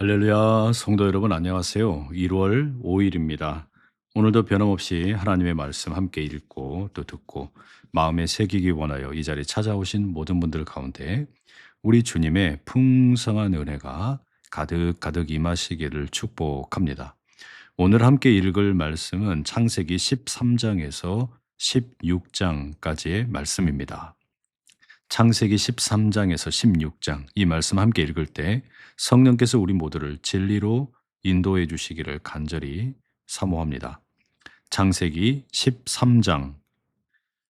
할렐루야, 성도 여러분 안녕하세요. 1월 5일입니다. 오늘도 변함없이 하나님의 말씀 함께 읽고 또 듣고 마음에 새기기 원하여 이 자리에 찾아오신 모든 분들 가운데 우리 주님의 풍성한 은혜가 가득가득 임하시기를 축복합니다. 오늘 함께 읽을 말씀은 창세기 13장에서 16장까지의 말씀입니다. 창세기 13장에서 16장 이 말씀 함께 읽을 때 성령께서 우리 모두를 진리로 인도해 주시기를 간절히 사모합니다. 창세기 13장.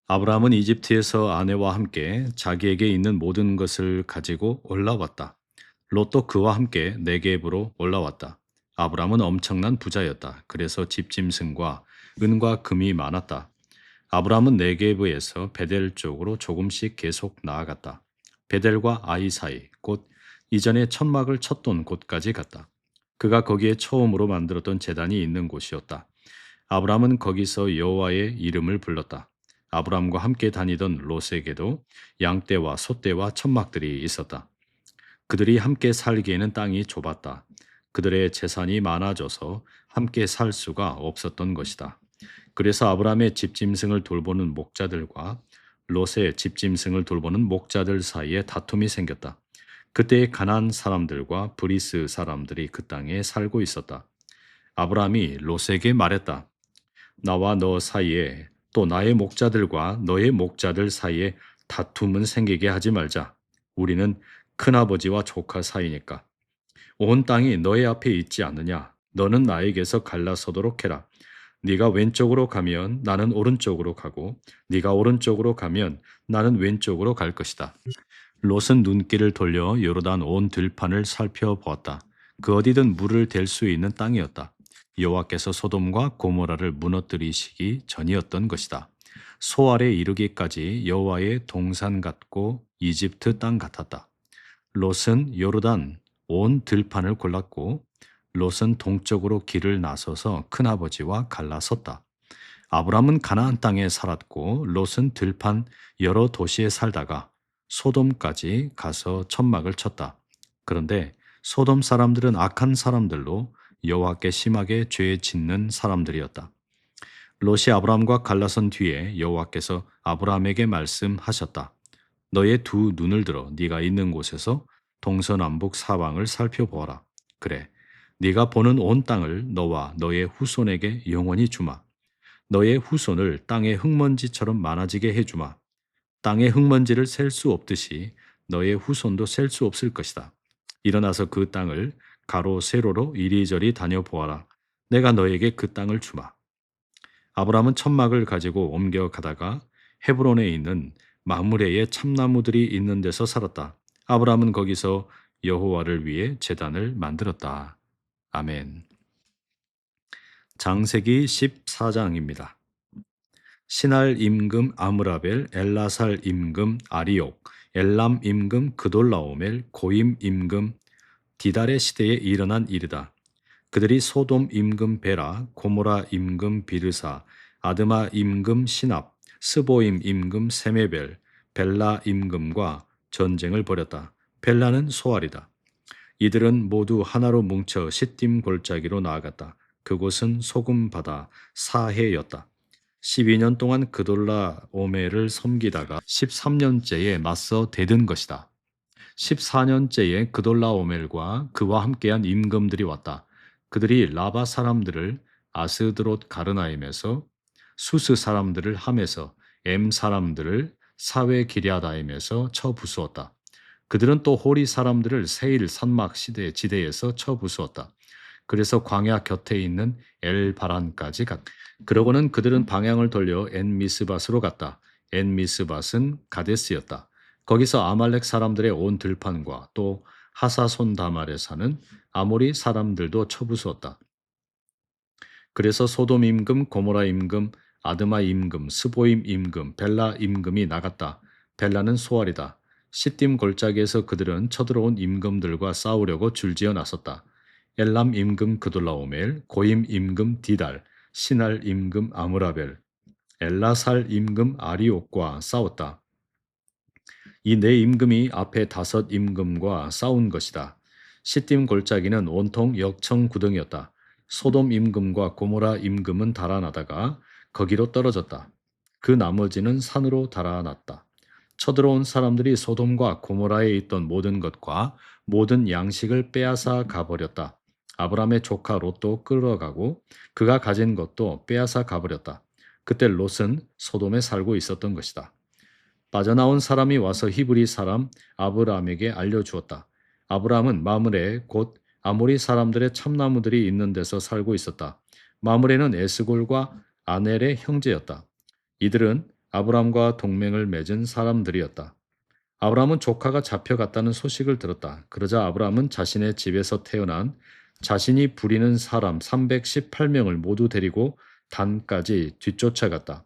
아브라함은 이집트에서 아내와 함께 자기에게 있는 모든 것을 가지고 올라왔다. 롯도 그와 함께 네겝으로 올라왔다. 아브라함은 엄청난 부자였다. 그래서 집짐승과 은과 금이 많았다. 아브라함은 네게브에서 베델 쪽으로 조금씩 계속 나아갔다. 베델과 아이 사이, 곧 이전에 천막을 쳤던 곳까지 갔다. 그가 거기에 처음으로 만들었던 제단이 있는 곳이었다. 아브라함은 거기서 여호와의 이름을 불렀다. 아브라함과 함께 다니던 롯에게도 양떼와 소떼와 천막들이 있었다. 그들이 함께 살기에는 땅이 좁았다. 그들의 재산이 많아져서 함께 살 수가 없었던 것이다. 그래서 아브라함의 집짐승을 돌보는 목자들과 롯의 집짐승을 돌보는 목자들 사이에 다툼이 생겼다. 그때 가나안 사람들과 브리스 사람들이 그 땅에 살고 있었다. 아브라함이 롯에게 말했다. 나와 너 사이에 또 나의 목자들과 너의 목자들 사이에 다툼은 생기게 하지 말자. 우리는 큰아버지와 조카 사이니까. 온 땅이 너의 앞에 있지 않느냐. 너는 나에게서 갈라서도록 해라. 네가 왼쪽으로 가면 나는 오른쪽으로 가고 네가 오른쪽으로 가면 나는 왼쪽으로 갈 것이다. 롯은 눈길을 돌려 요르단 온 들판을 살펴보았다. 그 어디든 물을 댈 수 있는 땅이었다. 여호와께서 소돔과 고모라를 무너뜨리시기 전이었던 것이다. 소알에 이르기까지 여호와의 동산 같고 이집트 땅 같았다. 롯은 요르단 온 들판을 골랐고 롯은 동쪽으로 길을 나서서 큰아버지와 갈라섰다. 아브람은 가나안 땅에 살았고 롯은 들판 여러 도시에 살다가 소돔까지 가서 천막을 쳤다. 그런데 소돔 사람들은 악한 사람들로 여호와께 심하게 죄 짓는 사람들이었다. 롯이 아브람과 갈라선 뒤에 여호와께서 아브람에게 말씀하셨다. 너의 두 눈을 들어 네가 있는 곳에서 동서남북 사방을 살펴보아라. 그래, 네가 보는 온 땅을 너와 너의 후손에게 영원히 주마. 너의 후손을 땅의 흙먼지처럼 많아지게 해주마. 땅의 흙먼지를 셀 수 없듯이 너의 후손도 셀 수 없을 것이다. 일어나서 그 땅을 가로 세로로 이리저리 다녀보아라. 내가 너에게 그 땅을 주마. 아브라함은 천막을 가지고 옮겨가다가 헤브론에 있는 마므레의 참나무들이 있는 데서 살았다. 아브라함은 거기서 여호와를 위해 제단을 만들었다. 아멘. 창세기 14장입니다. 신할 임금 아므라벨, 엘라살 임금 아리옥, 엘람 임금 그돌라오멜, 고임 임금 디달의 시대에 일어난 일이다. 그들이 소돔 임금 베라, 고모라 임금 비르사, 아드마 임금 시납, 스보임 임금 세메벨, 벨라 임금과 전쟁을 벌였다. 벨라는 소알이다. 이들은 모두 하나로 뭉쳐 시딤 골짜기로 나아갔다. 그곳은 소금 바다 사해였다. 12년 동안 그돌라 오멜을 섬기다가 13년째에 맞서 대든 것이다. 14년째에 그돌라 오멜과 그와 함께한 임금들이 왔다. 그들이 라바 사람들을 아스드롯 가르나임에서, 수스 사람들을 함에서, 엠 사람들을 사웨 기랴다임에서 쳐 부수었다. 그들은 또 호리 사람들을 세일 산막 지대에서 쳐 부수었다. 그래서 광야 곁에 있는 엘바란까지 갔다. 그러고는 그들은 방향을 돌려 엔미스밧으로 갔다. 엔미스밧은 가데스였다. 거기서 아말렉 사람들의 온 들판과 또 하사손 다말에 사는 아모리 사람들도 쳐부수었다. 그래서 소돔 임금, 고모라 임금, 아드마 임금, 스보임 임금, 벨라 임금이 나갔다. 벨라는 소알이다. 시딤 골짜기에서 그들은 쳐들어온 임금들과 싸우려고 줄지어 나섰다. 엘람 임금 그돌라오멜, 고임 임금 디달, 신할 임금 아므라벨, 엘라살 임금 아리옥과 싸웠다. 이 네 임금이 앞에 5 임금과 싸운 것이다. 시딤 골짜기는 온통 역청 구덩이였다. 소돔 임금과 고모라 임금은 달아나다가 거기로 떨어졌다. 그 나머지는 산으로 달아났다. 쳐들어온 사람들이 소돔과 고모라에 있던 모든 것과 모든 양식을 빼앗아 가버렸다. 아브람의 조카 롯도 끌어가고 그가 가진 것도 빼앗아 가버렸다. 그때 롯은 소돔에 살고 있었던 것이다. 빠져나온 사람이 와서 히브리 사람 아브람에게 알려주었다. 아브람은 마므레 곧 아모리 사람들의 참나무들이 있는 데서 살고 있었다. 마므레는 에스골과 아넬의 형제였다. 이들은 아브람과 동맹을 맺은 사람들이었다. 아브람은 조카가 잡혀갔다는 소식을 들었다. 그러자 아브람은 자신의 집에서 태어난 자신이 부리는 사람 318명을 모두 데리고 단까지 뒤쫓아갔다.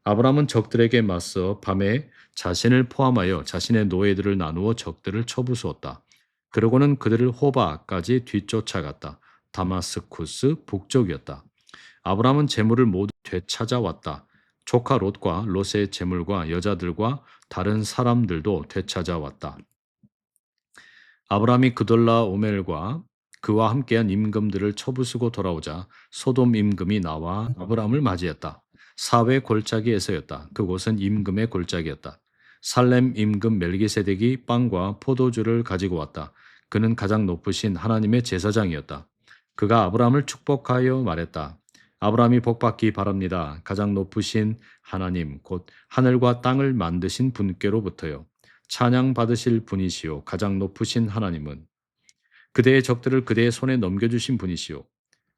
아브람은 적들에게 맞서 밤에 자신을 포함하여 자신의 노예들을 나누어 적들을 쳐부수었다. 그러고는 그들을 호바까지 뒤쫓아갔다. 다마스쿠스 북쪽이었다. 아브람은 재물을 모두 되찾아왔다. 조카 롯과 롯의 재물과 여자들과 다른 사람들도 되찾아왔다. 아브람이 그돌라 오멜과 그와 함께한 임금들을 쳐부수고 돌아오자 소돔 임금이 나와 아브람을 맞이했다. 사회 골짜기에서였다. 그곳은 임금의 골짜기였다. 살렘 임금 멜기세덱이 빵과 포도주를 가지고 왔다. 그는 가장 높으신 하나님의 제사장이었다. 그가 아브람을 축복하여 말했다. 아브람이 복받기 바랍니다. 가장 높으신 하나님, 곧 하늘과 땅을 만드신 분께로부터요. 찬양 받으실 분이시요 가장 높으신 하나님은 그대의 적들을 그대의 손에 넘겨주신 분이시요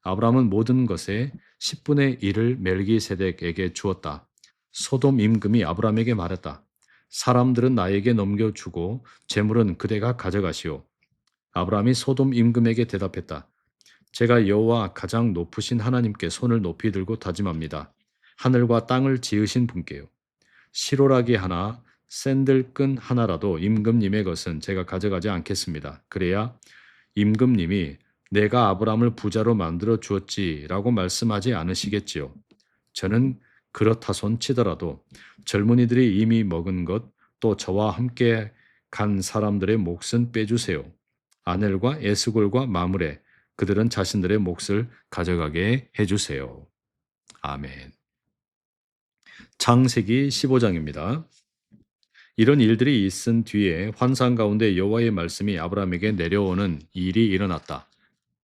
아브라함은 모든 것의 10분의 1을 멜기세덱에게 주었다. 소돔 임금이 아브라함에게 말했다. 사람들은 나에게 넘겨주고 재물은 그대가 가져가시오. 아브라함이 소돔 임금에게 대답했다. 제가 여호와 가장 높으신 하나님께 손을 높이 들고 다짐합니다. 하늘과 땅을 지으신 분께요. 시로라기 하나, 샌들끈 하나라도 임금님의 것은 제가 가져가지 않겠습니다. 그래야 임금님이 내가 아브람을 부자로 만들어 주었지라고 말씀하지 않으시겠지요. 저는 그렇다손 치더라도 젊은이들이 이미 먹은 것 또 저와 함께 간 사람들의 몫은 빼주세요. 아넬과 에스골과 마므레 그들은 자신들의 몫을 가져가게 해주세요. 아멘. 창세기 15장입니다. 이런 일들이 있은 뒤에 환상 가운데 여호와의 말씀이 아브라함에게 내려오는 일이 일어났다.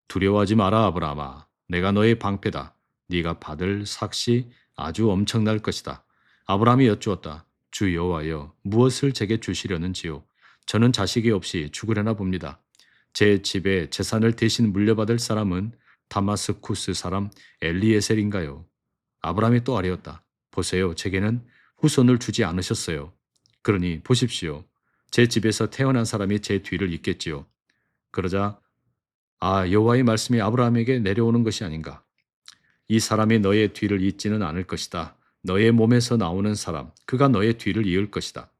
두려워하지 마라 아브라함아. 내가 너의 방패다. 네가 받을 삭시 아주 엄청날 것이다. 아브라함이 여쭈었다. 주 여호와여 무엇을 제게 주시려는지요. 저는 자식이 없이 죽으려나 봅니다. 제 집에 재산을 대신 물려받을 사람은 다마스쿠스 사람 엘리에셀인가요? 아브라함이 또 아뢰었다. 보세요. 제게는 후손을 주지 않으셨어요. 그러니 보십시오. 제 집에서 태어난 사람이 제 뒤를 잇겠지요. 그러자 여호와의 말씀이 아브라함에게 내려오는 것이 아닌가. 이 사람이 너의 뒤를 잇지는 않을 것이다. 너의 몸에서 나오는 사람, 그가 너의 뒤를 이을 것이다.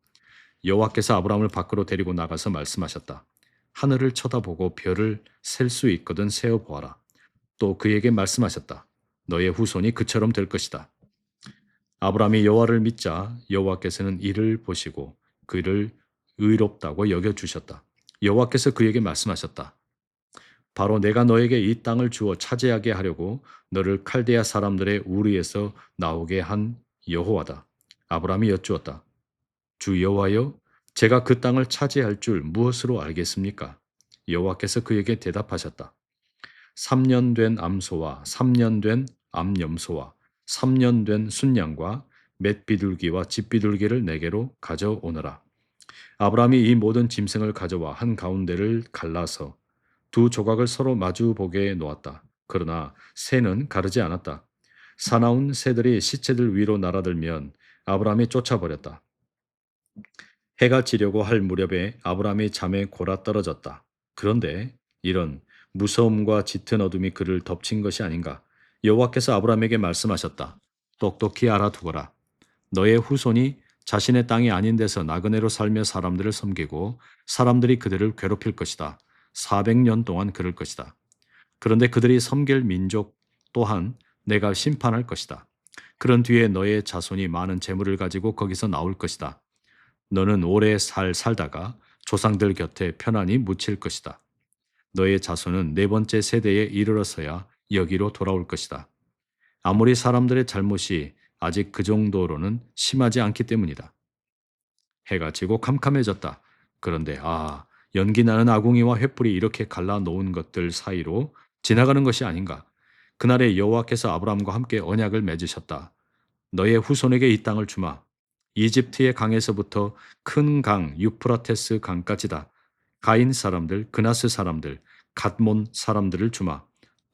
여호와께서 아브라함을 밖으로 데리고 나가서 말씀하셨다. 하늘을 쳐다보고 별을 셀 수 있거든 세어 보아라. 또 그에게 말씀하셨다. 너의 후손이 그처럼 될 것이다. 아브라함이 여호와를 믿자 여호와께서는 이를 보시고 그를 의롭다고 여겨 주셨다. 여호와께서 그에게 말씀하셨다. 바로 내가 너에게 이 땅을 주어 차지하게 하려고 너를 칼데아 사람들의 우리에서 나오게 한 여호와다. 아브라함이 여쭈었다. 주 여호와여, 제가 그 땅을 차지할 줄 무엇으로 알겠습니까? 여호와께서 그에게 대답하셨다. 3년 된 암소와 3년 된 암염소와 3년 된 순양과 맷 비둘기와 집 비둘기를 내게로 가져오너라. 아브라함이 이 모든 짐승을 가져와 한 가운데를 갈라서 두 조각을 서로 마주 보게 놓았다. 그러나 새는 가르지 않았다. 사나운 새들이 시체들 위로 날아들면 아브라함이 쫓아버렸다. 해가 지려고 할 무렵에 아브라함이 잠에 골아 떨어졌다. 그런데 이런 무서움과 짙은 어둠이 그를 덮친 것이 아닌가. 여호와께서 아브라함에게 말씀하셨다. 똑똑히 알아두거라. 너의 후손이 자신의 땅이 아닌 데서 나그네로 살며 사람들을 섬기고 사람들이 그들을 괴롭힐 것이다. 400년 동안 그럴 것이다. 그런데 그들이 섬길 민족 또한 내가 심판할 것이다. 그런 뒤에 너의 자손이 많은 재물을 가지고 거기서 나올 것이다. 너는 오래 살다가 조상들 곁에 편안히 묻힐 것이다. 너의 자손은 네 번째 세대에 이르러서야 여기로 돌아올 것이다. 아무리 사람들의 잘못이 아직 그 정도로는 심하지 않기 때문이다. 해가 지고 캄캄해졌다. 그런데 연기 나는 아궁이와 횃불이 이렇게 갈라 놓은 것들 사이로 지나가는 것이 아닌가. 그날에 여호와께서 아브라함과 함께 언약을 맺으셨다. 너의 후손에게 이 땅을 주마. 이집트의 강에서부터 큰 강 유프라테스 강까지다. 가인 사람들, 그나스 사람들, 갓몬 사람들을 주마.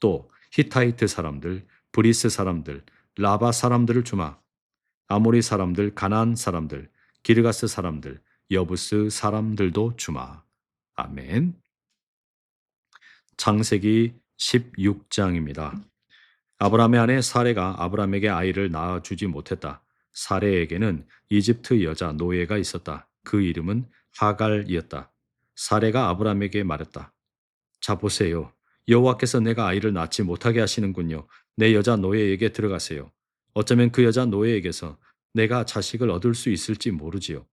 또 히타이트 사람들, 브리스 사람들, 라바 사람들을 주마. 아모리 사람들, 가나안 사람들, 기르가스 사람들, 여부스 사람들도 주마. 아멘. 창세기 16장입니다. 아브라함의 아내 사레가 아브라함에게 아이를 낳아주지 못했다. 사레에게는 이집트 여자 노예가 있었다. 그 이름은 하갈이었다. 사레가 아브라함에게 말했다. 자 보세요. 여호와께서 내가 아이를 낳지 못하게 하시는군요. 내 여자 노예에게 들어가세요. 어쩌면 그 여자 노예에게서 내가 자식을 얻을 수 있을지 모르지요.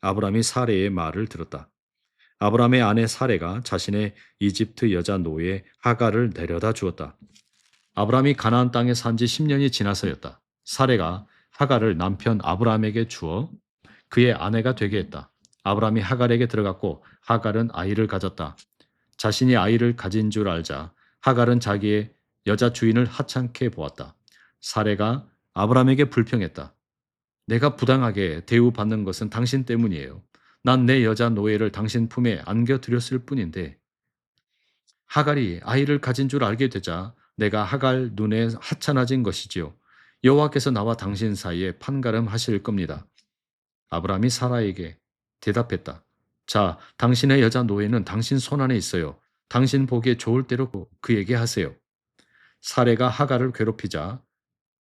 아브라함이 사레의 말을 들었다. 아브라함의 아내 사레가 자신의 이집트 여자 노예 하갈을 데려다 주었다. 아브라함이 가나안 땅에 산 지 10년이 지나서였다. 사레가 하갈을 남편 아브라함에게 주어 그의 아내가 되게 했다. 아브라함이 하갈에게 들어갔고 하갈은 아이를 가졌다. 자신이 아이를 가진 줄 알자 하갈은 자기의 여자 주인을 하찮게 보았다. 사레가 아브라함에게 불평했다. 내가 부당하게 대우받는 것은 당신 때문이에요. 난 내 여자 노예를 당신 품에 안겨드렸을 뿐인데 하갈이 아이를 가진 줄 알게 되자 내가 하갈 눈에 하찮아진 것이지요. 여호와께서 나와 당신 사이에 판가름 하실 겁니다. 아브라함이 사라에게 대답했다. 자, 당신의 여자 노예는 당신 손 안에 있어요. 당신 보기에 좋을 대로 그에게 하세요. 사레가 하갈을 괴롭히자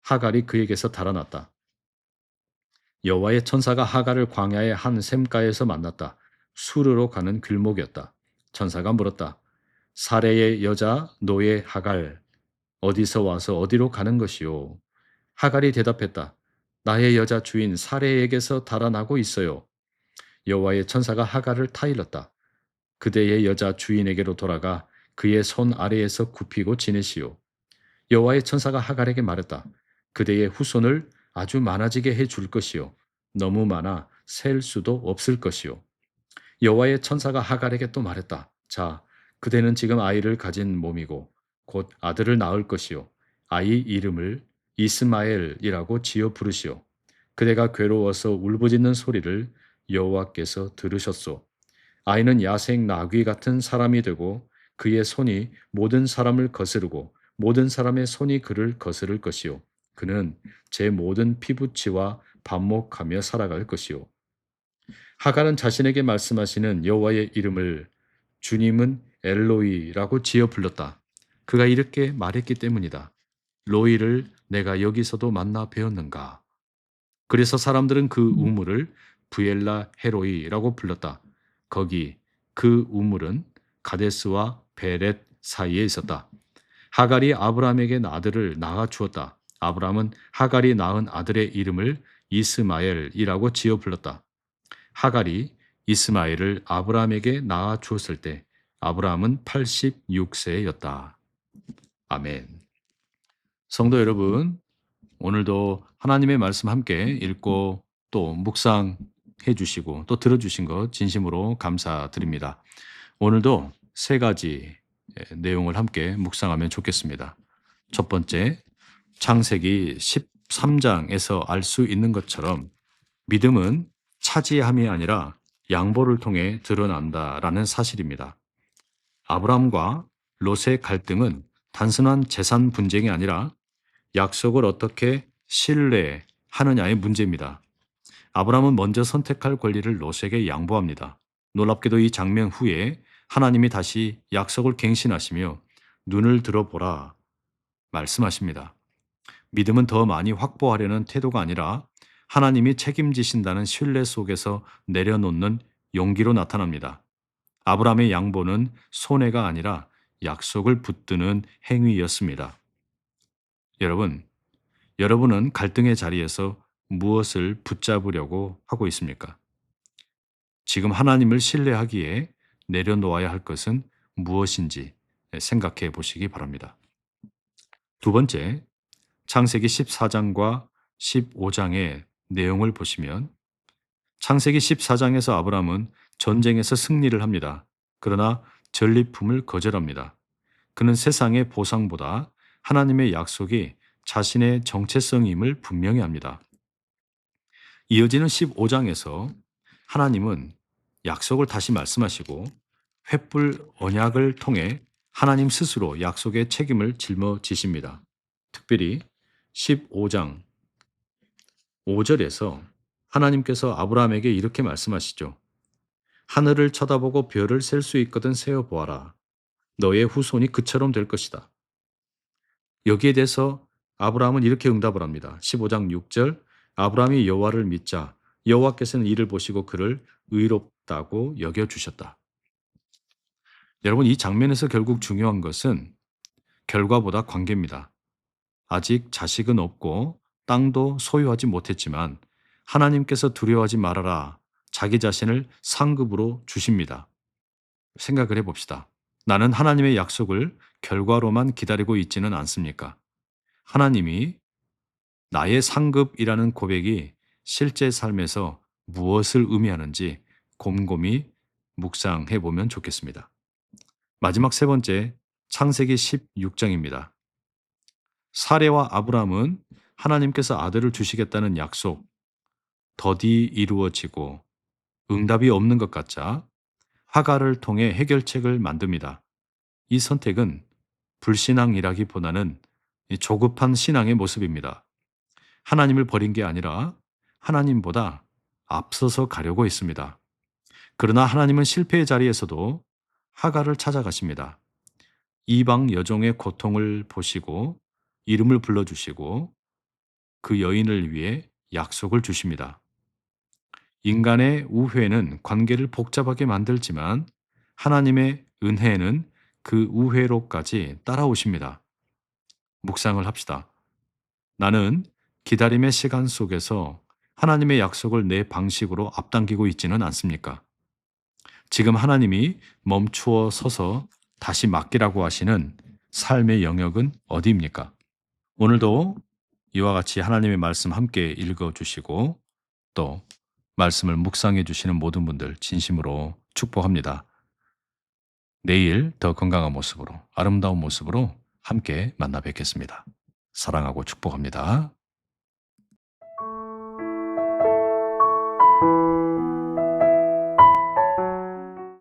하갈이 그에게서 달아났다. 여호와의 천사가 하갈을 광야의 한 샘가에서 만났다. 수르로 가는 길목이었다. 천사가 물었다. 사레의 여자 노예 하갈, 어디서 와서 어디로 가는 것이요? 하갈이 대답했다. 나의 여자 주인 사레에게서 달아나고 있어요. 여호와의 천사가 하갈을 타일렀다. 그대의 여자 주인에게로 돌아가 그의 손 아래에서 굽히고 지내시오. 여호와의 천사가 하갈에게 말했다. 그대의 후손을 아주 많아지게 해 줄 것이요. 너무 많아 셀 수도 없을 것이요. 여호와의 천사가 하갈에게 또 말했다. 자, 그대는 지금 아이를 가진 몸이고 곧 아들을 낳을 것이요. 아이 이름을 이스마엘이라고 지어 부르시오. 그대가 괴로워서 울부짖는 소리를 여호와께서 들으셨소. 아이는 야생 나귀 같은 사람이 되고 그의 손이 모든 사람을 거스르고 모든 사람의 손이 그를 거스를 것이요. 그는 제 모든 피부치와 반목하며 살아갈 것이요. 하갈은 자신에게 말씀하시는 여호와의 이름을 주님은 엘로이라고 지어 불렀다. 그가 이렇게 말했기 때문이다. 로이를 내가 여기서도 만나 배웠는가? 그래서 사람들은 그 우물을 부엘라 헤로이라고 불렀다. 거기 그 우물은 가데스와 베렛 사이에 있었다. 하갈이 아브라함에게 아들을 낳아 주었다. 아브라함은 하갈이 낳은 아들의 이름을 이스마엘이라고 지어 불렀다. 하갈이 이스마엘을 아브라함에게 낳아 주었을 때 아브라함은 86세였다. 아멘. 성도 여러분, 오늘도 하나님의 말씀 함께 읽고 또 묵상해 주시고 또 들어주신 것 진심으로 감사드립니다. 오늘도 세 가지 내용을 함께 묵상하면 좋겠습니다. 첫 번째, 창세기 13장에서 알 수 있는 것처럼 믿음은 차지함이 아니라 양보를 통해 드러난다라는 사실입니다. 아브라함과 롯의 갈등은 단순한 재산 분쟁이 아니라 약속을 어떻게 신뢰하느냐의 문제입니다. 아브라함은 먼저 선택할 권리를 롯에게 양보합니다. 놀랍게도 이 장면 후에 하나님이 다시 약속을 갱신하시며 눈을 들어보라 말씀하십니다. 믿음은 더 많이 확보하려는 태도가 아니라 하나님이 책임지신다는 신뢰 속에서 내려놓는 용기로 나타납니다. 아브라함의 양보는 손해가 아니라 약속을 붙드는 행위였습니다. 여러분은 갈등의 자리에서 무엇을 붙잡으려고 하고 있습니까? 지금 하나님을 신뢰하기에 내려놓아야 할 것은 무엇인지 생각해 보시기 바랍니다. 두 번째, 창세기 14장과 15장의 내용을 보시면 창세기 14장에서 아브라함은 전쟁에서 승리를 합니다. 그러나 전리품을 거절합니다. 그는 세상의 보상보다 하나님의 약속이 자신의 정체성임을 분명히 합니다. 이어지는 15장에서 하나님은 약속을 다시 말씀하시고 횃불 언약을 통해 하나님 스스로 약속의 책임을 짊어지십니다. 특별히 15장 5절에서 하나님께서 아브라함에게 이렇게 말씀하시죠. 하늘을 쳐다보고 별을 셀 수 있거든 세어 보아라. 너의 후손이 그처럼 될 것이다. 여기에 대해서 아브라함은 이렇게 응답을 합니다. 15장 6절 아브라함이 여호와를 믿자 여호와께서는 이를 보시고 그를 의롭다고 여겨 주셨다. 여러분 이 장면에서 결국 중요한 것은 결과보다 관계입니다. 아직 자식은 없고 땅도 소유하지 못했지만 하나님께서 두려워하지 말아라. 자기 자신을 상급으로 주십니다. 생각을 해봅시다. 나는 하나님의 약속을 결과로만 기다리고 있지는 않습니까? 하나님이 나의 상급이라는 고백이 실제 삶에서 무엇을 의미하는지 곰곰이 묵상해 보면 좋겠습니다. 마지막 세 번째, 창세기 16장입니다. 사레와 아브라함은 하나님께서 아들을 주시겠다는 약속, 더디 이루어지고 응답이 없는 것 같자 하갈을 통해 해결책을 만듭니다. 이 선택은 불신앙이라기보다는 조급한 신앙의 모습입니다. 하나님을 버린 게 아니라 하나님보다 앞서서 가려고 했습니다. 그러나 하나님은 실패의 자리에서도 하갈을 찾아가십니다. 이방 여종의 고통을 보시고 이름을 불러주시고 그 여인을 위해 약속을 주십니다. 인간의 우회는 관계를 복잡하게 만들지만 하나님의 은혜는 그 우회로까지 따라오십니다. 묵상을 합시다. 나는 기다림의 시간 속에서 하나님의 약속을 내 방식으로 앞당기고 있지는 않습니까? 지금 하나님이 멈추어 서서 다시 맡기라고 하시는 삶의 영역은 어디입니까? 오늘도 이와 같이 하나님의 말씀 함께 읽어주시고 또 말씀을 묵상해 주시는 모든 분들 진심으로 축복합니다. 내일 더 건강한 모습으로 아름다운 모습으로 함께 만나 뵙겠습니다. 사랑하고 축복합니다.